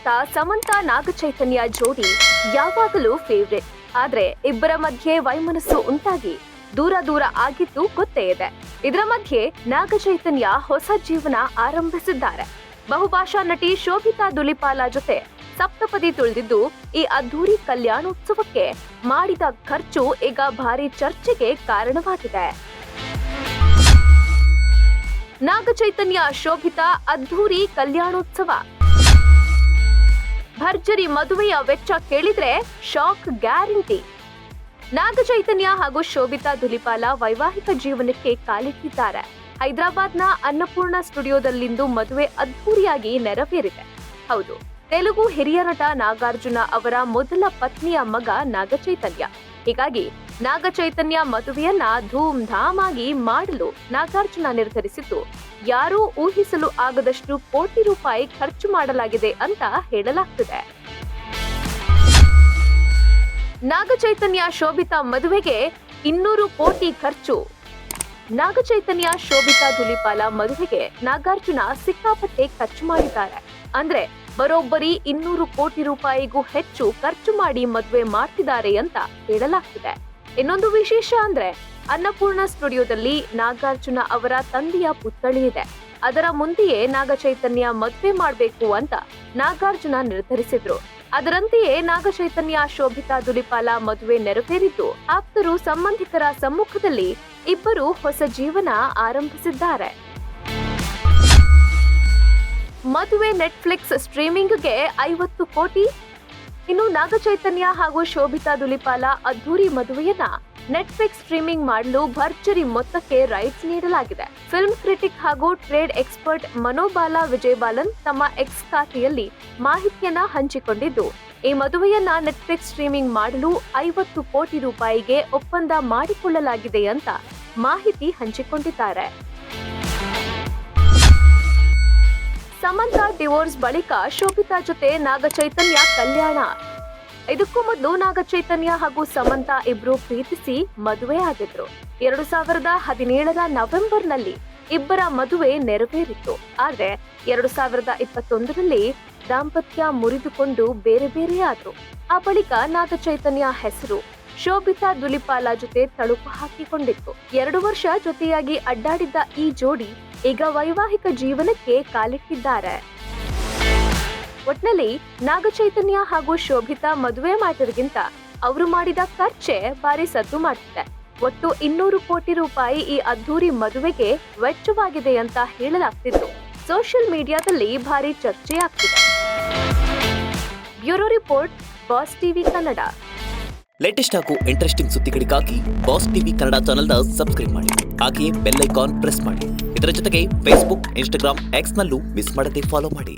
ನಿರ್ಮಾತ ಸಮಂತಾ ನಾಗಚೈತನ್ಯ ಜೋಡಿ ಯಾವಾಗಲೂ ಫೇವ್ರೆಟ್. ಆದ್ರೆ ಇಬ್ಬರ ಮಧ್ಯೆ ವೈಮನಸ್ಸು ಉಂಟಾಗಿ ದೂರ ಆಗಿದ್ದು ಗೊತ್ತೇ ಇದೆ. ಇದರ ಮಧ್ಯೆ ನಾಗಚೈತನ್ಯ ಹೊಸ ಜೀವನ ಆರಂಭಿಸಿದ್ದಾರೆ. ಬಹುಭಾಷಾ ನಟಿ ಶೋಭಿತಾ ಧುಲಿಪಾಲ ಜೊತೆ ಸಪ್ತಪದಿ ತುಳಿದಿದ್ದು ಈ ಅದ್ಧೂರಿ ಕಲ್ಯಾಣೋತ್ಸವಕ್ಕೆ ಮಾಡಿದ ಖರ್ಚು ಈಗ ಭಾರಿ ಚರ್ಚೆಗೆ ಕಾರಣವಾಗಿದೆ. ನಾಗಚೈತನ್ಯ ಶೋಭಿತಾ ಅದ್ಧೂರಿ ಕಲ್ಯಾಣೋತ್ಸವ. ಭರ್ಜರಿ ಮದುವೆಯ ವೆಚ್ಚ ಕೇಳಿದ್ರೆ ಶಾಕ್ ಗ್ಯಾರಂಟಿ. ನಾಗಚೈತನ್ಯ ಹಾಗೂ ಶೋಭಿತಾ ಧುಲಿಪಾಲ ವೈವಾಹಿಕ ಜೀವನಕ್ಕೆ ಕಾಲಿಟ್ಟಿದ್ದಾರೆ. ಹೈದರಾಬಾದ್ನ ಅನ್ನಪೂರ್ಣ ಸ್ಟುಡಿಯೋದಲ್ಲಿಂದು ಮದುವೆ ಅದ್ಧೂರಿಯಾಗಿ ನೆರವೇರಿದೆ. ಹೌದು, ತೆಲುಗು ಹಿರಿಯ ನಟ ನಾಗಾರ್ಜುನ ಅವರ ಮೊದಲ ಪತ್ನಿಯ ಮಗ ನಾಗಚೈತನ್ಯ. ಹೀಗಾಗಿ ನಾಗಚೈತನ್ಯ ಮದುವೆಯನ್ನ ಧೂಮ್ ಧಾಮ್ ಆಗಿ ಮಾಡಲು ನಾಗಾರ್ಜುನ ನಿರ್ಧರಿಸಿದ್ದು ಯಾರೂ ಊಹಿಸಲು ಆಗದಷ್ಟು ಕೋಟಿ ರೂಪಾಯಿ ಖರ್ಚು ಮಾಡಲಾಗಿದೆ ಅಂತ ಹೇಳಲಾಗ್ತಿದೆ. ನಾಗಚೈತನ್ಯ ಶೋಭಿತಾ ಮದುವೆಗೆ 200 ಕೋಟಿ ಖರ್ಚು. ನಾಗಚೈತನ್ಯ ಶೋಭಿತಾ ಧುಲಿಪಾಲ ಮದುವೆಗೆ ನಾಗಾರ್ಜುನ ಸಿಕ್ಕಾಪಟ್ಟೆ ಖರ್ಚು ಮಾಡಿದ್ದಾರೆ. ಅಂದ್ರೆ ಬರೋಬ್ಬರಿ 200 ಕೋಟಿ ರೂಪಾಯಿಗೂ ಹೆಚ್ಚು ಖರ್ಚು ಮಾಡಿ ಮದುವೆ ಮಾಡ್ತಿದ್ದಾರೆ ಅಂತ ಹೇಳಲಾಗ್ತಿದೆ. ಇನ್ನೊಂದು ವಿಶೇಷ ಅಂದ್ರೆ ಅನ್ನಪೂರ್ಣ ಸ್ಟುಡಿಯೋದಲ್ಲಿ ನಾಗಾರ್ಜುನ ಅವರ ತಂದೆಯ ಪುತ್ಥಳಿ ಇದೆ. ಅದರ ಮುಂದೆಯೇ ನಾಗಚೈತನ್ಯ ಮದುವೆ ಮಾಡಬೇಕು ಅಂತ ನಾಗಾರ್ಜುನ ನಿರ್ಧರಿಸಿದ್ರು. ಅದರಂತೆಯೇ ನಾಗಚೈತನ್ಯ ಶೋಭಿತಾ ಧುಲಿಪಾಲ ಮದುವೆ ನೆರವೇರಿದ್ದು ಆಪ್ತರು ಸಂಬಂಧಿಕರ ಸಮ್ಮುಖದಲ್ಲಿ ಇಬ್ಬರು ಹೊಸ ಜೀವನ ಆರಂಭಿಸಿದ್ದಾರೆ. ಮದುವೆ ನೆಟ್ಫ್ಲಿಕ್ಸ್ ಸ್ಟ್ರೀಮಿಂಗ್ಗೆ 50 ಕೋಟಿ. ಇನ್ನು ನಾಗಚೈತನ್ಯ ಹಾಗೂ ಶೋಭಿತಾ ಧುಲಿಪಾಲ ಅದ್ಧೂರಿ ಮದುವೆಯನ್ನ ನೆಟ್ಫ್ಲಿಕ್ಸ್ ಸ್ಟ್ರೀಮಿಂಗ್ ಮಾಡಲು ಭರ್ಜರಿ ಮೊತ್ತಕ್ಕೆ ರೈಟ್ಸ್ ನೀಡಲಾಗಿದೆ. ಫಿಲ್ಮ್ ಕ್ರಿಟಿಕ್ ಹಾಗೂ ಟ್ರೇಡ್ ಎಕ್ಸ್ಪರ್ಟ್ ಮನೋಬಾಲ ವಿಜಯಬಾಲನ್ ತಮ್ಮ ಎಕ್ಸ್ ಖಾತೆಯಲ್ಲಿ ಮಾಹಿತಿಯನ್ನ ಹಂಚಿಕೊಂಡಿದ್ದು, ಈ ಮದುವೆಯನ್ನ ನೆಟ್ಫ್ಲಿಕ್ಸ್ ಸ್ಟ್ರೀಮಿಂಗ್ ಮಾಡಲು 50 ಕೋಟಿ ರೂಪಾಯಿಗೆ ಒಪ್ಪಂದ ಮಾಡಿಕೊಳ್ಳಲಾಗಿದೆ ಅಂತ ಮಾಹಿತಿ ಹಂಚಿಕೊಂಡಿದ್ದಾರೆ. ಸಮಂತಾ ಡಿವೋರ್ಸ್ ಬಳಿಕ ಶೋಭಿತಾ ಜೊತೆ ನಾಗಚೈತನ್ಯ ಕಲ್ಯಾಣ. ಇದಕ್ಕೂ ಮೊದಲು ನಾಗಚೈತನ್ಯ ಹಾಗೂ ಸಮಂತಾ ಇಬ್ರು ಪ್ರೀತಿಸಿ ಮದುವೆ ಆಗಿದ್ರು. 2017ರ ನವೆಂಬರ್ನಲ್ಲಿ ಇಬ್ಬರ ಮದುವೆ ನೆರವೇರಿತ್ತು. ಆದ್ರೆ 2021ರಲ್ಲಿ ದಾಂಪತ್ಯ ಮುರಿದುಕೊಂಡು ಬೇರೆಯಾದ್ರು. ಆ ಬಳಿಕ ನಾಗಚೈತನ್ಯ ಹೆಸರು ಶೋಭಿತಾ ಧುಲಿಪಾಲ ಜೊತೆ ತಳುಕು ಹಾಕಿಕೊಂಡಿತ್ತು. 2 ವರ್ಷ ಜೊತೆಯಾಗಿ ಅಡ್ಡಾಡಿದ್ದ ಈ ಜೋಡಿ ಈಗ ವೈವಾಹಿಕ ಜೀವನಕ್ಕೆ ಕಾಲಿಟ್ಟಿದ್ದಾರೆ. ಒಟ್ನಲ್ಲಿ ನಾಗಚೈತನ್ಯ ಹಾಗೂ ಶೋಭಿತಾ ಮದುವೆ ಮ್ಯಾಟರ್ಗಿಂತ ಅವರು ಮಾಡಿದ ಖರ್ಚೆ ಭಾರಿ ಸದ್ದು ಮಾಡ್ತಿದೆ. ಒಟ್ಟು 200 ಕೋಟಿ ರೂಪಾಯಿ ಈ ಅದ್ಧೂರಿ ಮದುವೆಗೆ ವೆಚ್ಚವಾಗಿದೆ ಅಂತ ಹೇಳಲಾಗ್ತಿದ್ದು ಸೋಷಿಯಲ್ ಮೀಡಿಯಾದಲ್ಲಿ ಭಾರಿ ಚರ್ಚೆಯಾಗ್ತಿದೆ. Bureau report, boss TV Kannada. Latest ಹಾಗೂ ಇಂಟ್ರೆಸ್ಟಿಂಗ್ ಸುದ್ದಿಗಳಿಗಾಗಿ ಬಾಸ್ ಟಿವಿ ಕನ್ನಡ ಚಾನೆಲ್ನ ಸಬ್ಸ್ಕ್ರೈಬ್ ಮಾಡಿ. ಹಾಗೆಯೇ ಬೆಲ್ ಐಕಾನ್ ಪ್ರೆಸ್ ಮಾಡಿ. ಇದರ ಜೊತೆಗೆ ಫೇಸ್ಬುಕ್, ಇನ್ಸ್ಟಾಗ್ರಾಮ್, ಎಕ್ಸ್ ನಲ್ಲೂ ಮಿಸ್ ಮಾಡದೆ ಫಾಲೋ ಮಾಡಿ.